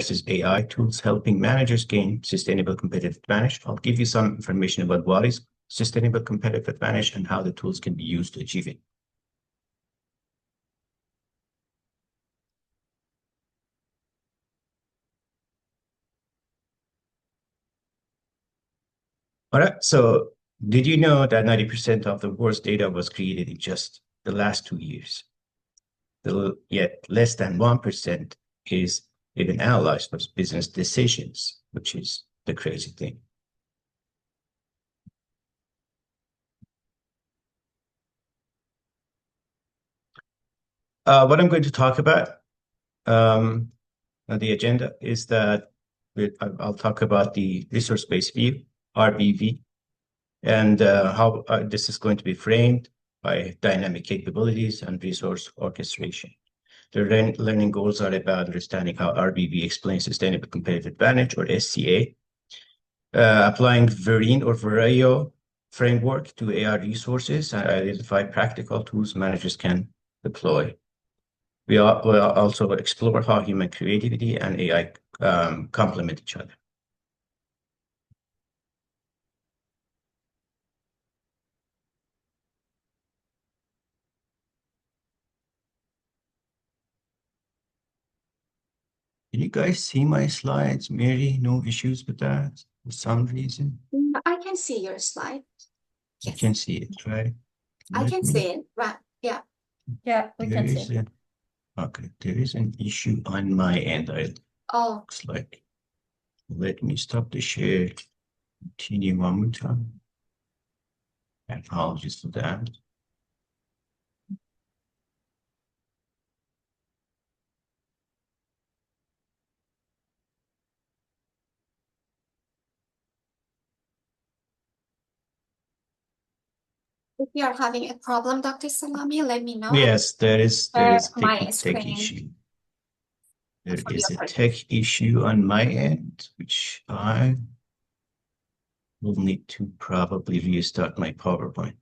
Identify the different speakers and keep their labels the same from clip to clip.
Speaker 1: addresses AI tools helping managers gain sustainable competitive advantage. I'll give you some information about what is sustainable competitive advantage and how the tools can be used to achieve it. All right, so did you know that 90% of the world's data was created in just the last 2 years? Yet less than 1% is even analyzed for business decisions, which is the crazy thing. What I'm going to talk about on the agenda is that I'll talk about the resource-based view, RBV, and how this is going to be framed by dynamic capabilities and resource orchestration. The learning goals are about understanding how RBV explains sustainable competitive advantage, or SCA, applying Vereen or Vario framework to AI resources, and identify practical tools managers can deploy. We'll also explore how human creativity and AI complement each other. Can you guys see my slides, Mary? No issues with that for some reason?
Speaker 2: I can see your slide.
Speaker 1: You can see it, right?
Speaker 2: I can see it, right? Yeah.
Speaker 3: Yeah, we can see.
Speaker 1: Okay, there is an issue on my end.
Speaker 2: Oh,
Speaker 1: Looks like. Let me stop the share. Continue one more time. Apologies for that.
Speaker 2: if you are having a problem, Dr. Salami, let me know.
Speaker 1: Yes, there is
Speaker 2: my
Speaker 1: tech
Speaker 2: screen.
Speaker 1: issue. There
Speaker 2: For
Speaker 1: is
Speaker 2: your
Speaker 1: a tech issue on my end, which I will need to probably restart my PowerPoint.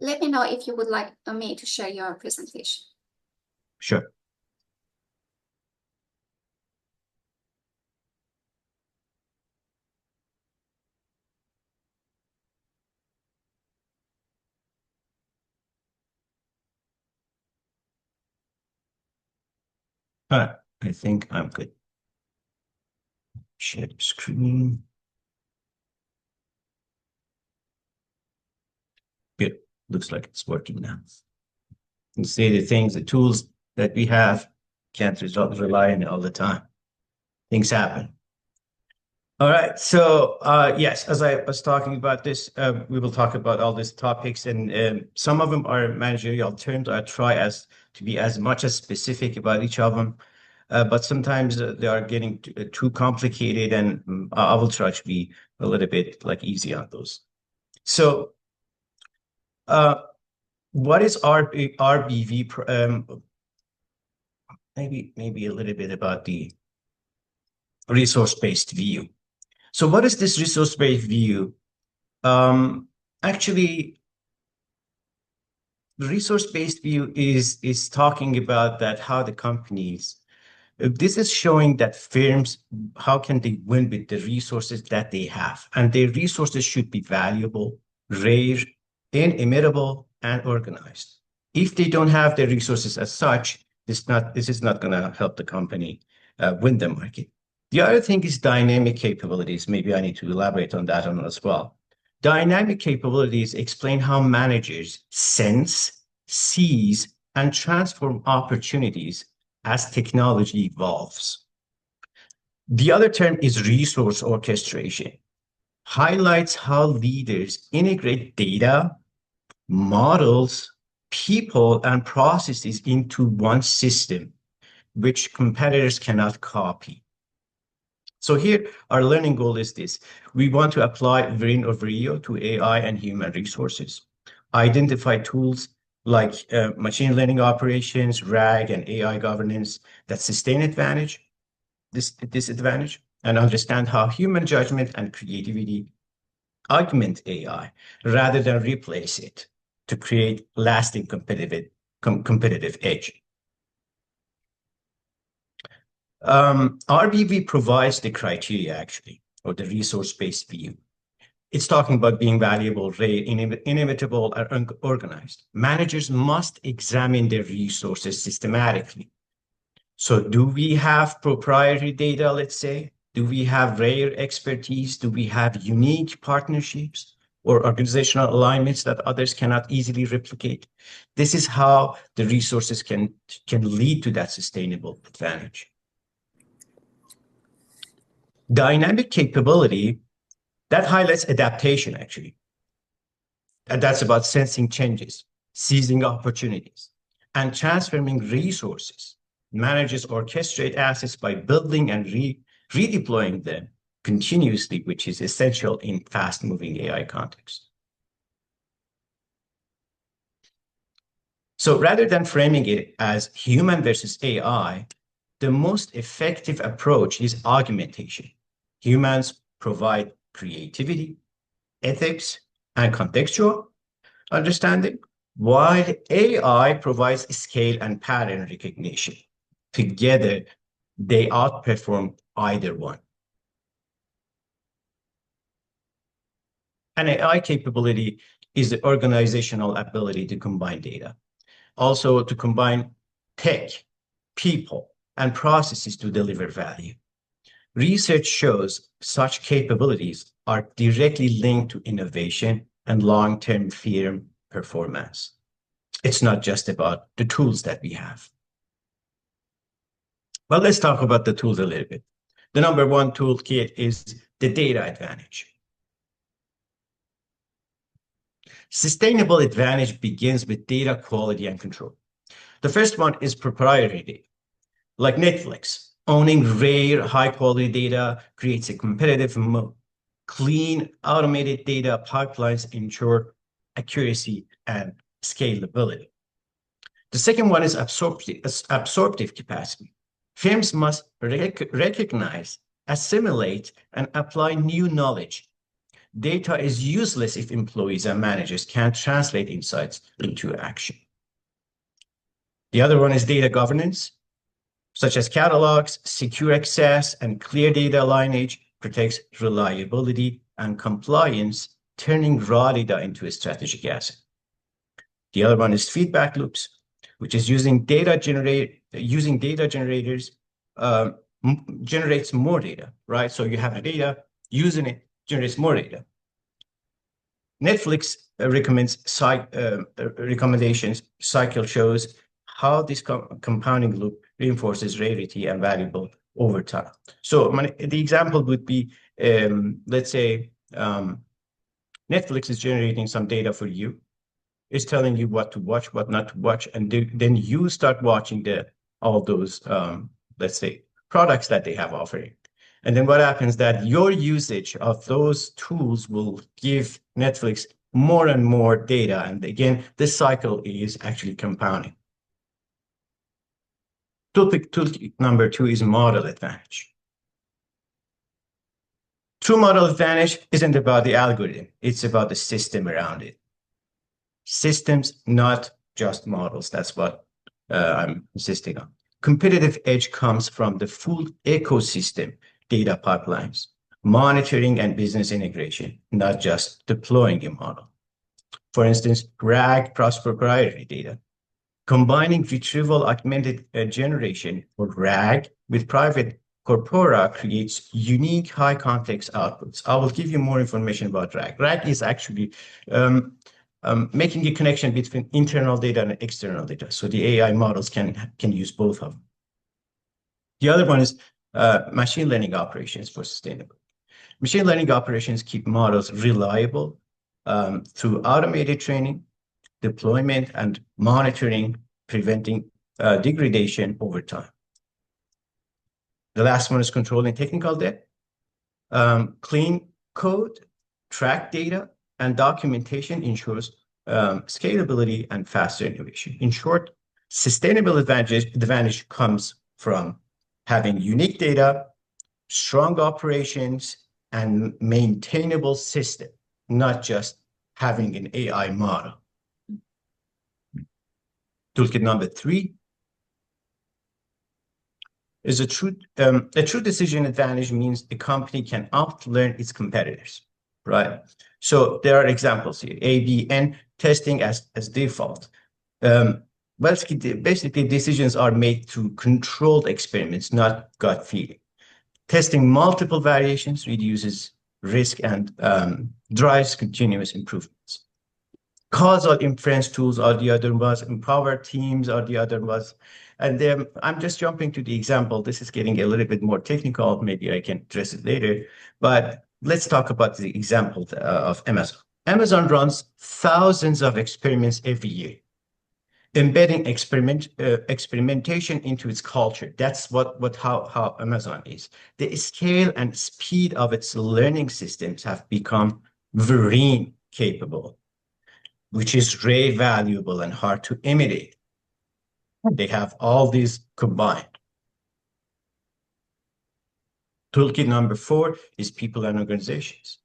Speaker 2: Let me know if you would like me to share your presentation.
Speaker 1: Sure. All right, I think I'm good. Share screen. Good. Looks like it's working now. You see the things, the tools that we have can't rely on it all the time. Things happen. All right. So yes, as I was talking about this, we will talk about all these topics, and some of them are managerial terms. I try to be as much as specific about each of them, but sometimes they are getting too complicated, and I will try to be a little bit easy on those. So what is RBV? Maybe a little bit about the resource-based view. So what is this resource-based view? Actually, the resource-based view is talking about that how the companies, this is showing that firms, how can they win with the resources that they have? And their resources should be valuable, rare, inimitable, and organized. If they don't have the resources as such, this is not going to help the company win the market. The other thing is dynamic capabilities. Maybe I need to elaborate on that one as well. Dynamic capabilities explain how managers sense, seize, and transform opportunities as technology evolves. The other term is resource orchestration. Highlights how leaders integrate data, models, people, and processes into one system, which competitors cannot copy. So here, our learning goal is this. We want to apply Vereen or Vario to AI and human resources, identify tools like machine learning operations, RAG, and AI governance that sustain disadvantage, and understand how human judgment and creativity augment AI rather than replace it to create lasting competitive edge. RBV provides the criteria, actually, or the resource-based view. It's talking about being valuable, rare, inimitable, or organized. Managers must examine their resources systematically. So do we have proprietary data, let's say? Do we have rare expertise? Do we have unique partnerships or organizational alignments that others cannot easily replicate? This is how the resources can lead to that sustainable advantage. Dynamic capability, that highlights adaptation, actually. And that's about sensing changes, seizing opportunities, and transforming resources. Managers orchestrate assets by building and redeploying them continuously, which is essential in fast-moving AI context. So rather than framing it as human versus AI, the most effective approach is augmentation. Humans provide creativity, ethics, and contextual understanding, while AI provides scale and pattern recognition. Together, they outperform either one. An AI capability is the organizational ability to combine data, also to combine tech, people, and processes to deliver value. Research shows such capabilities are directly linked to innovation and long-term firm performance. It's not just about the tools that we have. Well, let's talk about the tools a little bit. The number one toolkit is the data advantage. Sustainable advantage begins with data quality and control. The first one is proprietary data. Like Netflix, owning rare, high-quality data creates a competitive moat. Clean, automated data pipelines ensure accuracy and scalability. The second one is absorptive capacity. Firms must recognize, assimilate, and apply new knowledge. Data is useless if employees and managers can't translate insights into action. The other one is data governance, such as catalogs, secure access, and clear data lineage protects reliability and compliance, turning raw data into a strategic asset. The other one is feedback loops, which is using data generators generates more data, right? So you have the data, using it generates more data. Netflix recommends recommendations cycle shows how this compounding loop reinforces rarity and valuable over time. So the example would be, let's say Netflix is generating some data for you. It's telling you what to watch, what not to watch, and then you start watching all those, let's say, products that they have offering. And then what happens that your usage of those tools will give Netflix more and more data. And again, this cycle is actually compounding. Toolkit number two is model advantage. True model advantage isn't about the algorithm. It's about the system around it. Systems, not just models. That's what I'm insisting on. Competitive edge comes from the full ecosystem, data pipelines, monitoring and business integration, not just deploying a model. For instance, RAG plus proprietary data. Combining retrieval augmented generation, or RAG, with private corpora creates unique high context outputs. I will give you more information about RAG. RAG is actually making a connection between internal data and external data. So the AI models can use both of them. The other one is machine learning operations for sustainability. Machine learning operations keep models reliable through automated training, deployment, and monitoring, preventing degradation over time. The last one is controlling technical debt. Clean code, track data, and documentation ensures scalability and faster innovation. In short, sustainable advantage comes from having unique data, strong operations, and maintainable system, not just having an AI model. Toolkit number three. is a true decision advantage means the company can outlearn its competitors, right? So there are examples here, A/B/N testing as default. Basically, decisions are made through controlled experiments, not gut feeling. Testing multiple variations reduces risk and drives continuous improvements. Causal inference tools are the other ones, empower teams are the other ones. And then I'm just jumping to the example. This is getting a little bit more technical. Maybe I can address it later. But let's talk about the example of Amazon. Amazon runs thousands of experiments every year, embedding experimentation into its culture. That's how Amazon is. The scale and speed of its learning systems have become very capable, which is very valuable and hard to imitate. They have all these combined. Toolkit number 4 is people and organizations.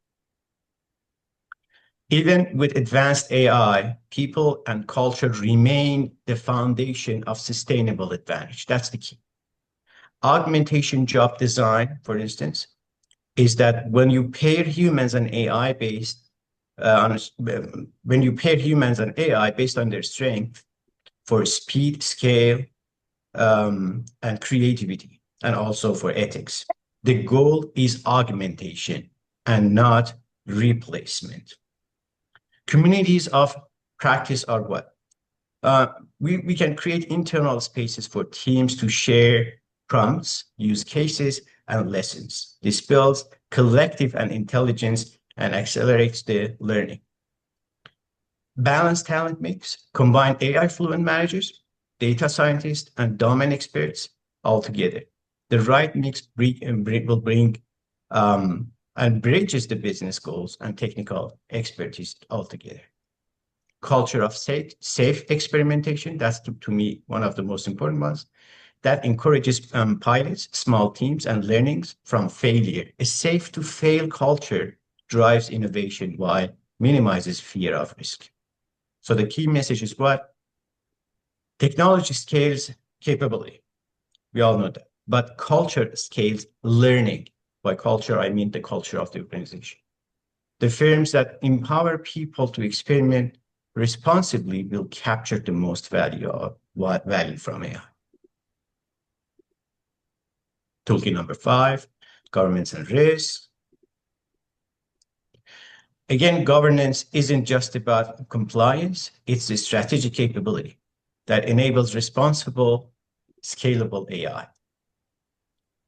Speaker 1: Even with advanced AI, people and culture remain the foundation of sustainable advantage. That's the key. Augmentation job design, for instance, is that when you pair humans and AI based on their strength for speed, scale, and creativity, and also for ethics. The goal is augmentation and not replacement. Communities of practice are what? We can create internal spaces for teams to share prompts, use cases, and lessons. This builds collective and intelligence and accelerates the learning. Balanced talent mix, combine AI fluent managers, data scientists, and domain experts all together. The right mix will bring and bridges the business goals and technical expertise all together. Culture of safe experimentation, that's to me one of the most important ones. That encourages pilots, small teams, and learnings from failure. A safe to fail culture drives innovation while minimizes fear of risk. So the key message is what? Technology scales capability. We all know that. But culture scales learning. By culture, I mean the culture of the organization. The firms that empower people to experiment responsibly will capture the most value from AI. Toolkit number 5, governance and risk. Again, governance isn't just about compliance, it's a strategic capability that enables responsible, scalable AI.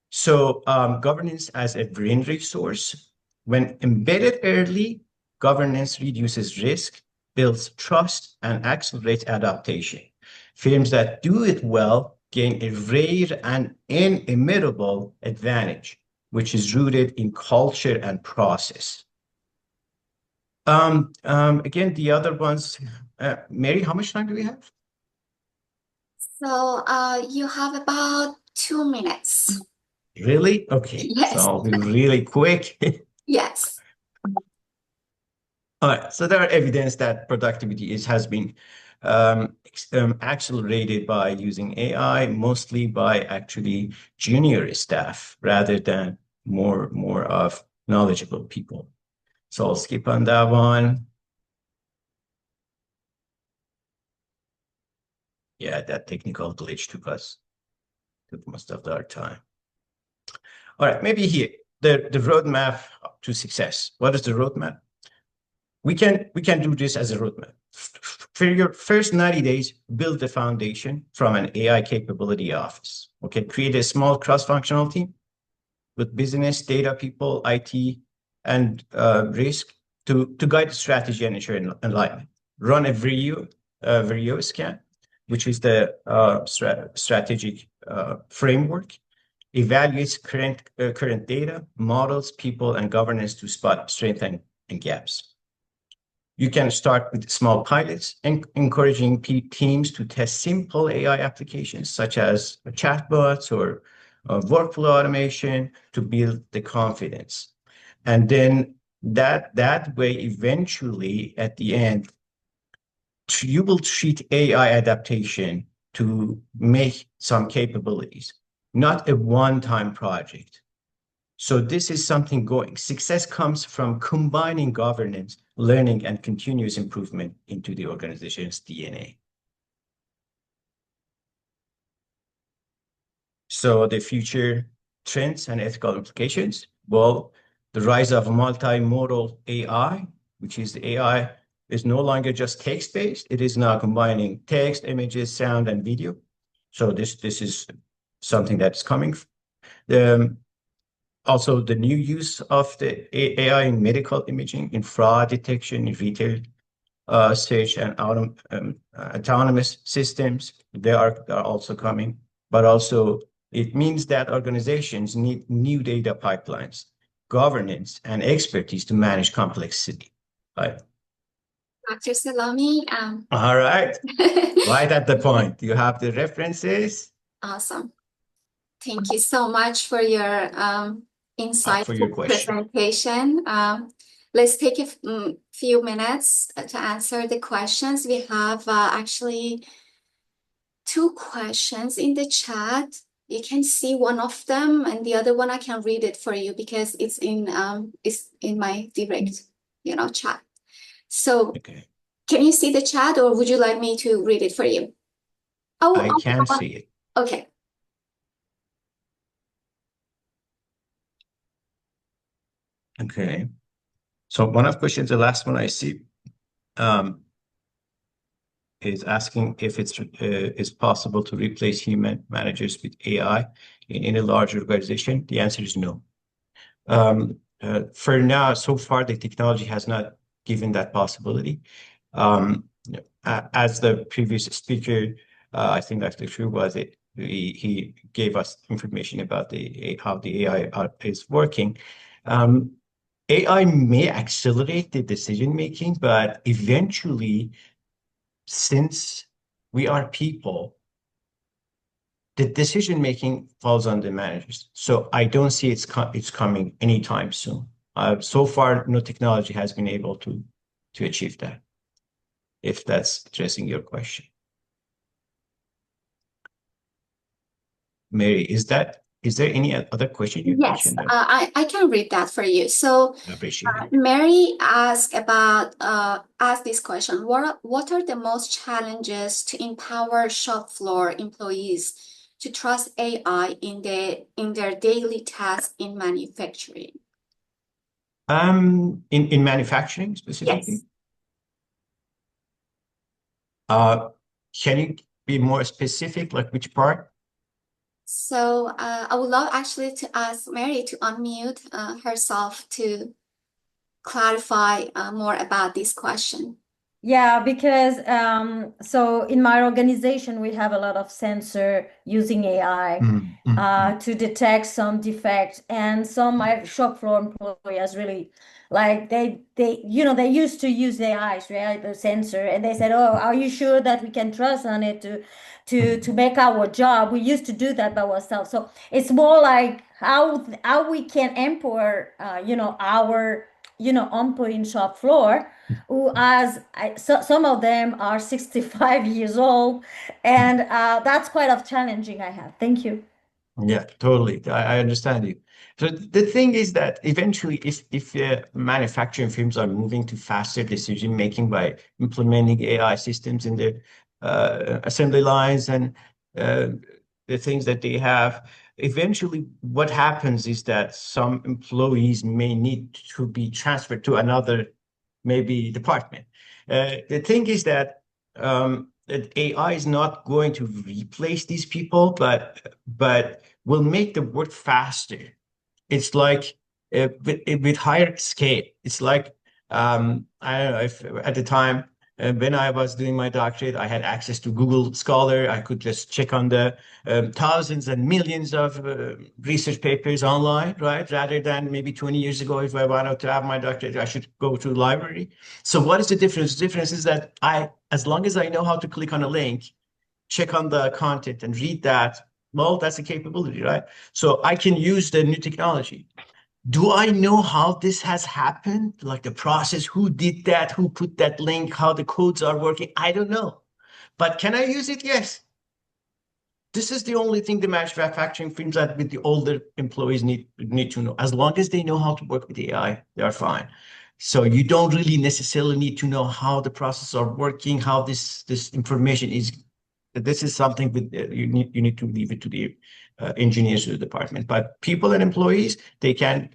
Speaker 1: So governance as a brain resource, when embedded early, governance reduces risk, builds trust, and accelerates adaptation. Firms that do it well gain a rare and inimitable advantage, which is rooted in culture and process. Again, the other ones, Mary, how much time do we have?
Speaker 2: So you have about 2 minutes.
Speaker 1: Really? Okay.
Speaker 2: Yes.
Speaker 1: So I'll be really quick.
Speaker 2: Yes.
Speaker 1: All right. So there are evidence that productivity has been accelerated by using AI, mostly by actually junior staff rather than more of knowledgeable people. So I'll skip on that one. Yeah, that technical glitch took most of our time. All right, maybe here, the roadmap to success. What is the roadmap? We can do this as a roadmap. For your first 90 days, build the foundation from an AI capability office. Okay, create a small cross-functional team with business, data people, IT, and risk to guide the strategy and ensure alignment. Run a Video scan, which is the strategic framework. Evaluates current data, models, people, and governance to spot strengths and gaps. You can start with small pilots, encouraging teams to test simple AI applications such as chatbots or workflow automation to build the confidence. And then that way, eventually, at the end, you will treat AI adaptation to make some capabilities. not a one-time project. So this is something going. Success comes from combining governance, learning, and continuous improvement into the organization's DNA. So the future trends and ethical implications, well, the rise of multimodal AI, which is the AI is no longer just text-based. It is now combining text, images, sound, and video. So this is something that's coming. Also, the new use of the AI in medical imaging, in fraud detection, in retail search, and autonomous systems, they are also coming. But also, it means that organizations need new data pipelines, governance, and expertise to manage complexity. Right.
Speaker 2: Dr. Salami,
Speaker 1: All right. Right at the point. You have the references.
Speaker 2: awesome. Thank you so much for your
Speaker 1: For your
Speaker 2: insightful
Speaker 1: question.
Speaker 2: presentation. Let's take a few minutes to answer the questions. We have actually 2 questions in the chat. You can see one of them, and the other one I can read it for you because it's in my direct, chat. So
Speaker 1: Okay.
Speaker 2: can you see the chat, or would you like me to read it for you? Oh,
Speaker 1: I can see it.
Speaker 2: okay.
Speaker 1: Okay. So one of the questions, the last one I see, is asking if it's possible to replace human managers with AI in a large organization. The answer is no. For now, so far, the technology has not given that possibility. As the previous speaker, I think Dr. True was it. He gave us information about how the AI is working. AI may accelerate the decision making, but eventually, since we are people, the decision making falls on the managers. So I don't see it's coming anytime soon. So far, no technology has been able to achieve that. If that's addressing your question, Mary, is there any other question you
Speaker 2: Yes,
Speaker 1: mentioned?
Speaker 2: I can read that for you. So
Speaker 1: I appreciate it.
Speaker 2: Mary asked this question: what are the most challenges to empower shop floor employees to trust AI in their daily tasks in manufacturing?
Speaker 1: In manufacturing specifically?
Speaker 2: Yes.
Speaker 1: Can you be more specific, like which part?
Speaker 2: So I would love actually to ask Mary to unmute herself to clarify more about this question.
Speaker 3: Yeah, because so in my organization we have a lot of sensor using AI to detect some defects, and some my shop floor employees really like they they used to use the eyes, right, the sensor, and they said, "Oh, are you sure that we can trust on it to make our job?" We used to do that by ourselves. So it's more like how we can empower our employee in shop floor who some of them are 65 years old, and that's quite of challenging I have. Thank you.
Speaker 1: Yeah, totally. I understand you. So the thing is that eventually, if manufacturing firms are moving to faster decision making by implementing AI systems in their assembly lines and the things that they have, eventually what happens is that some employees may need to be transferred to another maybe department. The thing is that that AI is not going to replace these people, but will make the work faster. It's like with higher scale. It's like I don't know if at the time when I was doing my doctorate, I had access to Google Scholar. I could just check on the thousands and millions of research papers online, right? Rather than maybe 20 years ago, if I wanted to have my doctorate, I should go to a library. So what is the difference? The difference is that as long as I know how to click on a link, check on the content and read that, well, that's a capability, right? So I can use the new technology. Do I know how this has happened? Like the process, who did that, who put that link, how the codes are working? I don't know. But can I use it? Yes. This is the only thing the manufacturing firms that with the older employees need to know. As long as they know how to work with AI, they are fine. So you don't really necessarily need to know how the processes are working, how this information is. This is something with you need to leave it to the engineers of the department. But people and employees, they can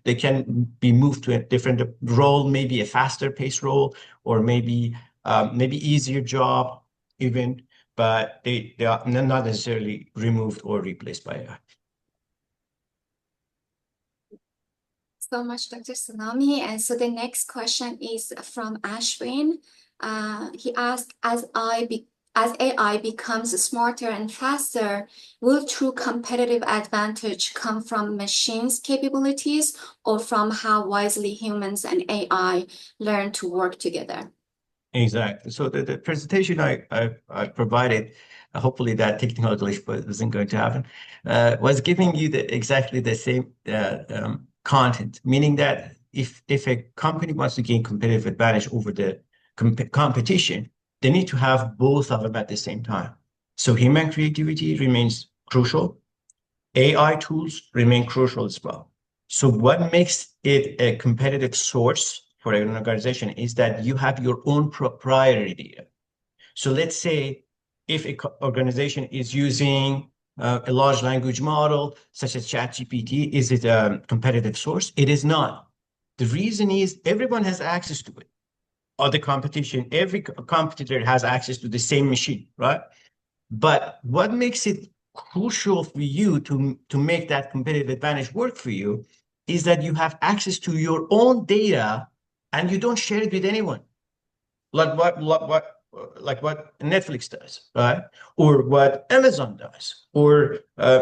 Speaker 1: be moved to a different role, maybe a faster paced role, or maybe easier job even, but they are not necessarily removed or replaced by AI.
Speaker 2: So much, Dr. Salami. And so the next question is from Ashwin. He asked, as AI becomes smarter and faster, will true competitive advantage come from machines' capabilities or from how wisely humans and AI learn to work together?
Speaker 1: Exactly. So the presentation I provided, hopefully that technical glitch wasn't going to happen, was giving you exactly the same content, meaning that if a company wants to gain competitive advantage over the competition, they need to have both of them at the same time. So human creativity remains crucial. AI tools remain crucial as well. So what makes it a competitive source for an organization is that you have your own proprietary data. So let's say if an organization is using a large language model such as ChatGPT, is it a competitive source? It is not. The reason is everyone has access to it. Or the competition, every competitor has access to the same machine, right? But what makes it crucial for you to make that competitive advantage work for you is that you have access to your own data and you don't share it with anyone. Like what Netflix does, right? Or what Amazon does, or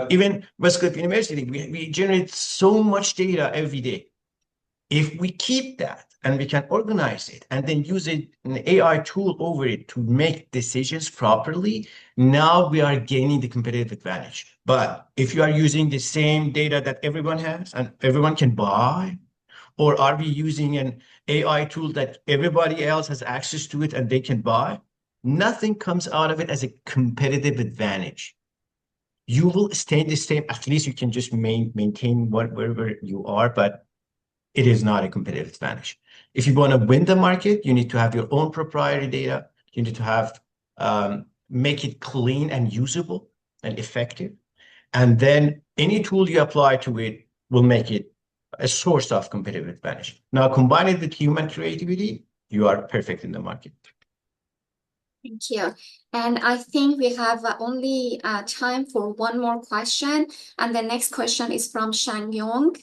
Speaker 1: even Westcliff University. We generate so much data every day. If we keep that and we can organize it and then use an AI tool over it to make decisions properly, now we are gaining the competitive advantage. But if you are using the same data that everyone has and everyone can buy, or are we using an AI tool that everybody else has access to it and they can buy, nothing comes out of it as a competitive advantage. You will stay the same. At least you can just maintain wherever you are, but it is not a competitive advantage. If you want to win the market, you need to have your own proprietary data. You need to have make it clean and usable and effective. And then any tool you apply to it will make it a source of competitive advantage. Now, combine it with human creativity, you are perfect in the market.
Speaker 2: Thank you. And I think we have only time for one more question. And the next question is from Shang Yong.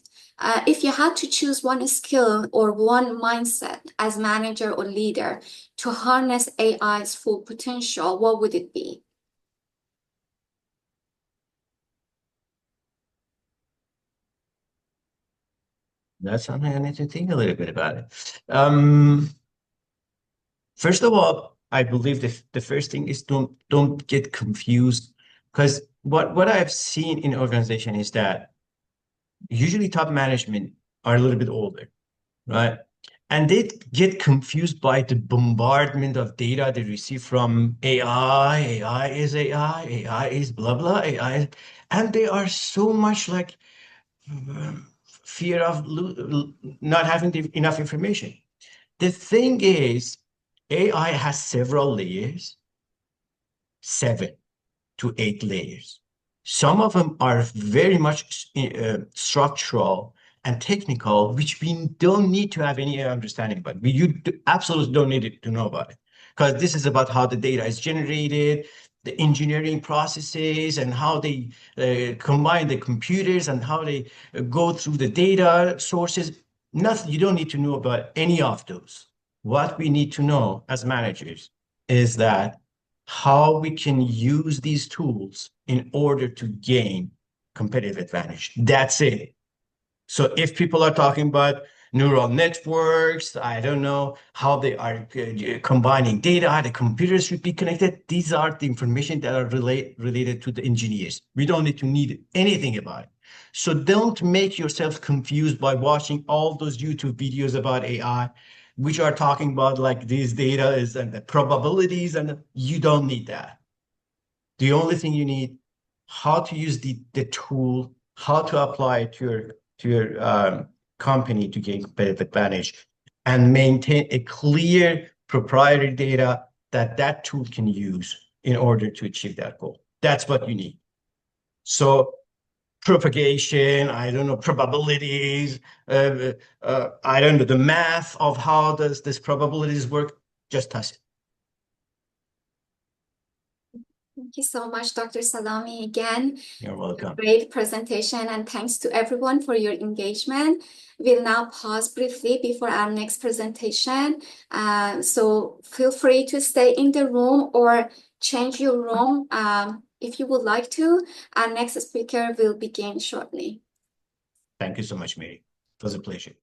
Speaker 2: If you had to choose one skill or one mindset as manager or leader to harness AI's full potential, what would it be?
Speaker 1: That's something I need to think a little bit about it. First of all, I believe the first thing is don't get confused, because what I've seen in organization is that usually top management are a little bit older, right? And they get confused by the bombardment of data they receive from AI. AI is AI. AI is blah blah. AI, and they are so much like fear of not having enough information. The thing is, AI has several layers, 7 to 8 layers. Some of them are very much structural and technical, which we don't need to have any understanding about. You absolutely don't need to know about it, because this is about how the data is generated, the engineering processes, and how they combine the computers and how they go through the data sources. Nothing, you don't need to know about any of those. What we need to know as managers is that how we can use these tools in order to gain competitive advantage. That's it. So if people are talking about neural networks, I don't know how they are combining data, how the computers should be connected. These are the information that are related to the engineers. We don't need anything about it. So don't make yourself confused by watching all those YouTube videos about AI, which are talking about like these data is and the probabilities, and you don't need that. The only thing you need, how to use the tool, how to apply it to your company to gain competitive advantage, and maintain a clear proprietary data that tool can use in order to achieve that goal. That's what you need. So propagation, I don't know, probabilities, I don't know, the math of how does this probabilities work, just test it.
Speaker 2: Thank you so much, Dr. Salami. Again,
Speaker 1: You're welcome.
Speaker 2: great presentation, and thanks to everyone for your engagement. We'll now pause briefly before our next presentation. So feel free to stay in the room or change your room if you would like to. Our next speaker will begin shortly.
Speaker 1: Thank you so much, Mary. It was a pleasure.